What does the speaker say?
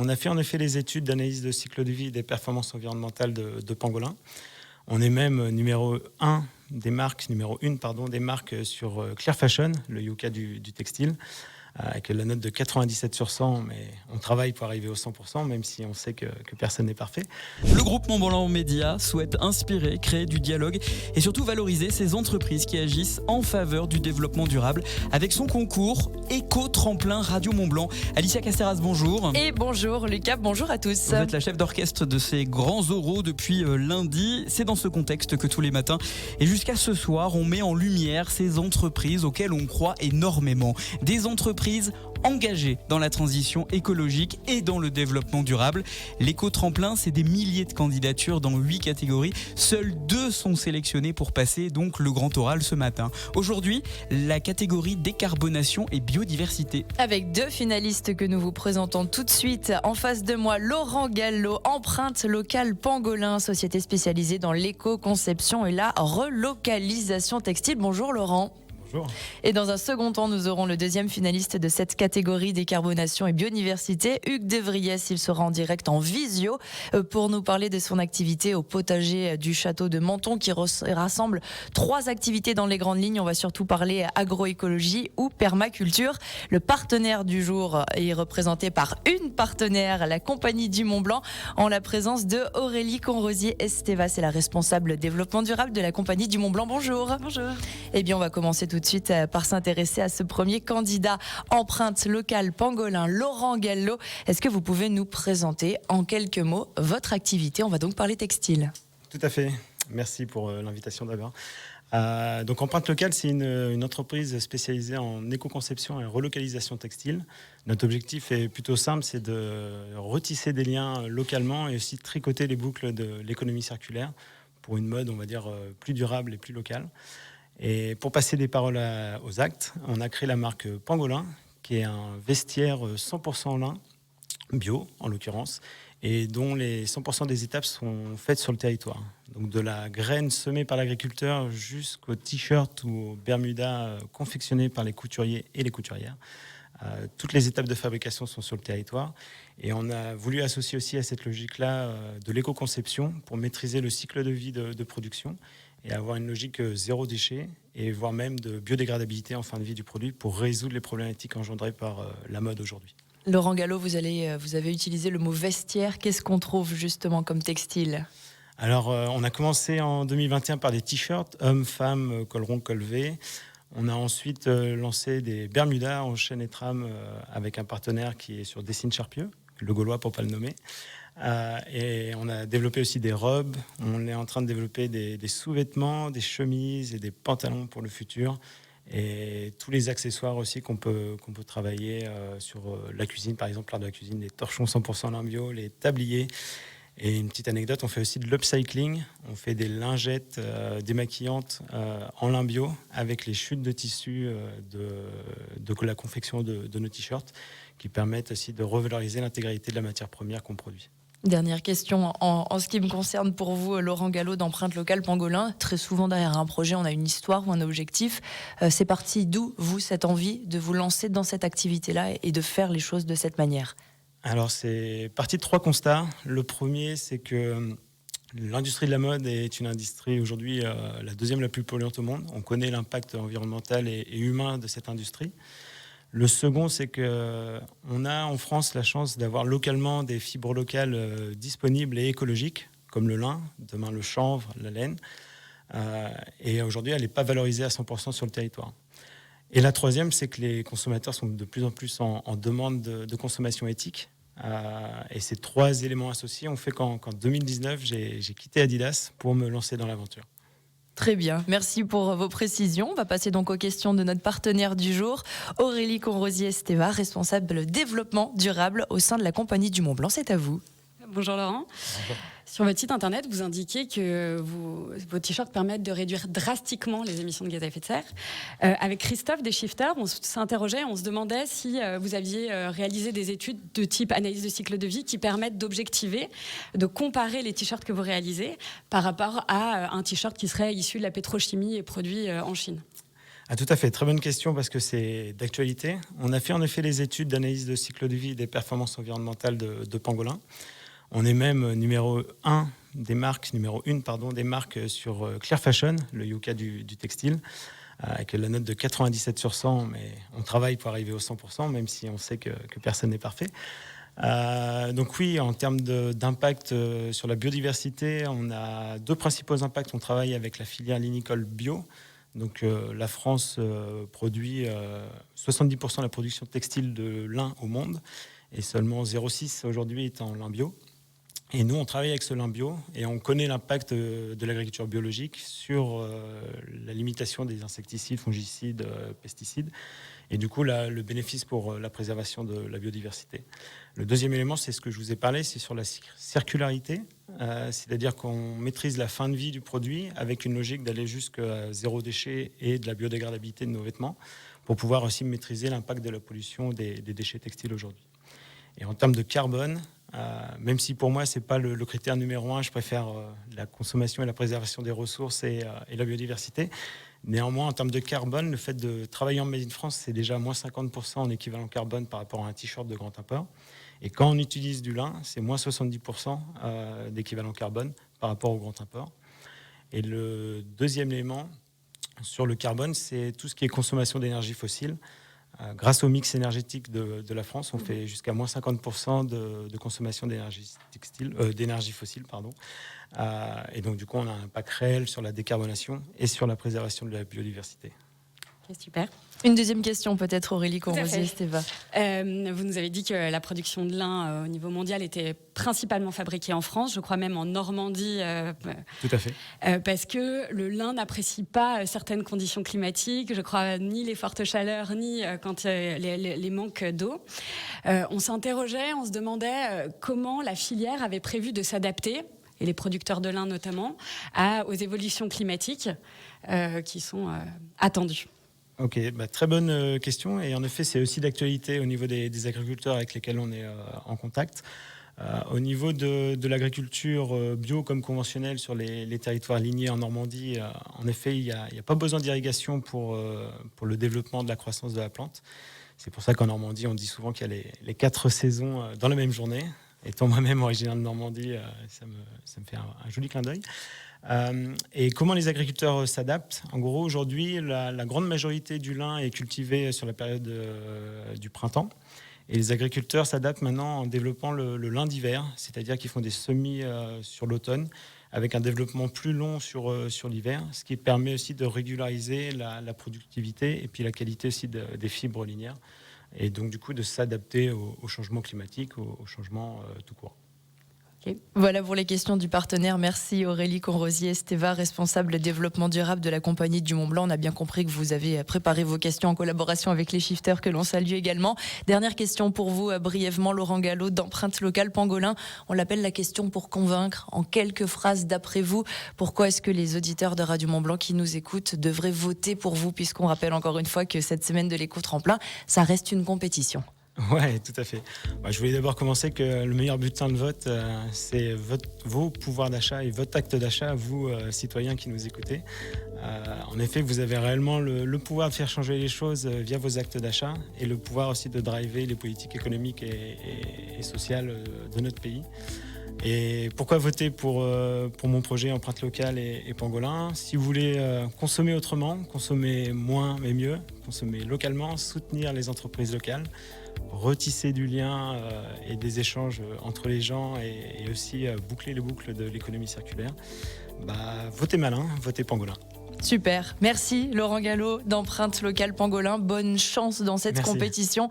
on a fait en effet les études d'analyse de cycle de vie et des performances environnementales de pangolin. On est même numéro 1 des marques sur Clear Fashion, le Yucca du textile, avec la note de 97 sur 100, mais on travaille pour arriver au 100%, même si on sait que personne n'est parfait. Le groupe Mont-Blanc Média souhaite inspirer, créer du dialogue et surtout valoriser ces entreprises qui agissent en faveur du développement durable avec son concours Éco-Tremplin Radio Mont-Blanc. Alicia Casteras, bonjour. Et bonjour Lucas, bonjour à tous. Vous êtes la chef d'orchestre de ces grands oraux depuis lundi. C'est dans ce contexte que tous les matins et jusqu'à ce soir, on met en lumière ces entreprises auxquelles on croit énormément. Des entreprises engagées dans la transition écologique et dans le développement durable. L'éco-tremplin, c'est des milliers de candidatures dans 8 catégories. Seuls 2 sont sélectionnés pour passer donc le grand oral ce matin. Aujourd'hui, la catégorie décarbonation et biodiversité. Avec 2 finalistes que nous vous présentons tout de suite. En face de moi, Laurent Gallo, empreinte locale Pangolin, société spécialisée dans l'éco-conception et la relocalisation textile. Bonjour Laurent. Bonjour. Et dans un second temps, nous aurons le 2e finaliste de cette catégorie décarbonation et biodiversité, Hugues Devriès. Il sera en direct en visio pour nous parler de son activité au potager du château de Menton qui rassemble 3 activités dans les grandes lignes. On va surtout parler agroécologie ou permaculture. Le partenaire du jour est représenté par une partenaire, la Compagnie du Mont-Blanc, en la présence de Aurélie Conrosier-Esteva. C'est la responsable développement durable de la Compagnie du Mont-Blanc. Bonjour. Bonjour. Eh bien, on va commencer tout de suite par s'intéresser à ce premier candidat empreinte locale pangolin, Laurent Gallo. Est-ce que vous pouvez nous présenter en quelques mots votre activité? On va donc parler textile. Tout à fait. Merci pour l'invitation d'abord. Donc Empreinte Locale, c'est une entreprise spécialisée en éco-conception et relocalisation textile. Notre objectif est plutôt simple, c'est de retisser des liens localement et aussi de tricoter les boucles de l'économie circulaire pour une mode, on va dire, plus durable et plus locale. Et pour passer des paroles aux actes, on a créé la marque Pangolin, qui est un vestiaire 100% lin, bio en l'occurrence, et dont les 100% des étapes sont faites sur le territoire. Donc de la graine semée par l'agriculteur jusqu'au t-shirt ou au bermuda confectionné par les couturiers et les couturières. Toutes les étapes de fabrication sont sur le territoire. Et on a voulu associer aussi à cette logique-là de l'éco-conception pour maîtriser le cycle de vie de production et avoir une logique zéro déchet et voire même de biodégradabilité en fin de vie du produit pour résoudre les problématiques engendrées par la mode aujourd'hui. Laurent Gallo, vous avez utilisé le mot vestiaire. Qu'est-ce qu'on trouve justement comme textile ? Alors, on a commencé en 2021 par des t-shirts, hommes, femmes, col rond, col V. On a ensuite lancé des bermudas en chaîne et trame avec un partenaire qui est sur Dessine Charpieu, le Gaulois pour ne pas le nommer. Et on a développé aussi des robes. On est en train de développer des sous-vêtements, des chemises et des pantalons pour le futur. Et tous les accessoires aussi qu'on peut travailler sur la cuisine, par exemple, l'art de la cuisine, les torchons 100% lin bio, les tabliers. Et une petite anecdote, on fait aussi de l'upcycling. On fait des lingettes démaquillantes en lin bio avec les chutes de tissu de la confection de nos t-shirts qui permettent aussi de revaloriser l'intégralité de la matière première qu'on produit. Dernière question, en ce qui me concerne pour vous, Laurent Gallo d'Empreinte Locale Pangolin, très souvent derrière un projet, on a une histoire ou un objectif. C'est parti d'où, vous, cette envie de vous lancer dans cette activité-là et de faire les choses de cette manière ? Alors, c'est parti de 3 constats. Le premier, c'est que l'industrie de la mode est une industrie aujourd'hui la 2e la plus polluante au monde. On connaît l'impact environnemental et humain de cette industrie. Le second, c'est qu'on a en France la chance d'avoir localement des fibres locales disponibles et écologiques, comme le lin, demain le chanvre, la laine. Et aujourd'hui, elle n'est pas valorisée à 100% sur le territoire. Et la troisième, c'est que les consommateurs sont de plus en plus en demande de consommation éthique. Et ces 3 éléments associés ont fait qu'en 2019, j'ai quitté Adidas pour me lancer dans l'aventure. Très bien, merci pour vos précisions. On va passer donc aux questions de notre partenaire du jour, Aurélie Conrosier-Esteva, responsable développement durable au sein de la Compagnie du Mont-Blanc. C'est à vous. Bonjour Laurent. Bonjour. Sur votre site internet, vous indiquez que vos t-shirts permettent de réduire drastiquement les émissions de gaz à effet de serre. Avec Christophe des Shifters, on s'interrogeait, on se demandait si vous aviez réalisé des études de type analyse de cycle de vie qui permettent d'objectiver, de comparer les t-shirts que vous réalisez par rapport à un t-shirt qui serait issu de la pétrochimie et produit en Chine. Ah, tout à fait, très bonne question parce que c'est d'actualité. On a fait en effet les études d'analyse de cycle de vie et des performances environnementales de pangolin. On est même numéro 1 des marques sur Clear Fashion, le Yucca du textile, avec la note de 97 sur 100, mais on travaille pour arriver au 100%, même si on sait que personne n'est parfait. Donc oui, en termes d'impact sur la biodiversité, on a 2 principaux impacts. On travaille avec la filière linicole bio. Donc la France produit 70% de la production textile de lin au monde et seulement 0,6 aujourd'hui est en lin bio. Et nous, on travaille avec ce lin bio et on connaît l'impact de l'agriculture biologique sur la limitation des insecticides, fongicides, pesticides. Et du coup, le bénéfice pour la préservation de la biodiversité. Le deuxième élément, c'est ce que je vous ai parlé, c'est sur la circularité. C'est-à-dire qu'on maîtrise la fin de vie du produit avec une logique d'aller jusqu'à 0 déchet et de la biodégradabilité de nos vêtements pour pouvoir aussi maîtriser l'impact de la pollution des déchets textiles aujourd'hui. Et en termes de carbone, même si pour moi, ce n'est pas le critère numéro 1, je préfère la consommation et la préservation des ressources et la biodiversité. Néanmoins, en termes de carbone, le fait de travailler en Made in France, c'est déjà moins 50% en équivalent carbone par rapport à un t-shirt de grand import. Et quand on utilise du lin, c'est moins 70% d'équivalent carbone par rapport au grand import. Et le deuxième élément sur le carbone, c'est tout ce qui est consommation d'énergie fossile. Grâce au mix énergétique de la France, on fait jusqu'à moins 50% de consommation d'énergie fossile. Et donc, du coup, on a un impact réel sur la décarbonation et sur la préservation de la biodiversité. Okay, super. Une deuxième question peut-être, Aurélie Conrosier-Esteva. Vous nous avez dit que la production de lin au niveau mondial était principalement fabriquée en France, je crois même en Normandie. Tout à fait. Parce que le lin n'apprécie pas certaines conditions climatiques, je crois ni les fortes chaleurs, ni quand les manques d'eau. On s'interrogeait, on se demandait comment la filière avait prévu de s'adapter, et les producteurs de lin notamment, aux évolutions climatiques qui sont attendues. Ok, très bonne question. Et en effet, c'est aussi d'actualité au niveau des agriculteurs avec lesquels on est en contact. Au niveau de l'agriculture bio comme conventionnelle sur les territoires lignés en Normandie, en effet, il n'y a pas besoin d'irrigation pour le développement de la croissance de la plante. C'est pour ça qu'en Normandie, on dit souvent qu'il y a les 4 saisons dans la même journée. Étant moi-même originaire de Normandie, ça me fait un joli clin d'œil. Et comment les agriculteurs s'adaptent? En gros, aujourd'hui, la grande majorité du lin est cultivée sur la période du printemps. Et les agriculteurs s'adaptent maintenant en développant le lin d'hiver, c'est-à-dire qu'ils font des semis sur l'automne, avec un développement plus long sur l'hiver, ce qui permet aussi de régulariser la productivité et puis la qualité aussi des fibres linières. Et donc, du coup, de s'adapter au changement climatique, au changement tout court. Okay. Voilà pour les questions du partenaire. Merci Aurélie Conrosier-Esteva, responsable développement durable de la Compagnie du Mont Blanc. On a bien compris que vous avez préparé vos questions en collaboration avec les shifters que l'on salue également. Dernière question pour vous, brièvement, Laurent Gallo d'Empreinte Locale Pangolin. On l'appelle la question pour convaincre. En quelques phrases, d'après vous, pourquoi est-ce que les auditeurs de Radio Mont Blanc qui nous écoutent devraient voter pour vous, puisqu'on rappelle encore une fois que cette semaine de l'éco-tremplin, ça reste une compétition? Oui, tout à fait. Je voulais d'abord commencer que le meilleur bulletin de vote, c'est vos pouvoirs d'achat et votre acte d'achat, vous, citoyens qui nous écoutez. En effet, vous avez réellement le pouvoir de faire changer les choses via vos actes d'achat et le pouvoir aussi de driver les politiques économiques et sociales de notre pays. Et pourquoi voter pour mon projet Empreinte Locale et Pangolin? Si vous voulez consommer autrement, consommer moins mais mieux, consommer localement, soutenir les entreprises locales, retisser du lien et des échanges entre les gens et aussi boucler les boucles de l'économie circulaire, votez malin, votez Pangolin. Super, merci Laurent Gallo d'Empreinte Locale Pangolin. Bonne chance dans cette compétition.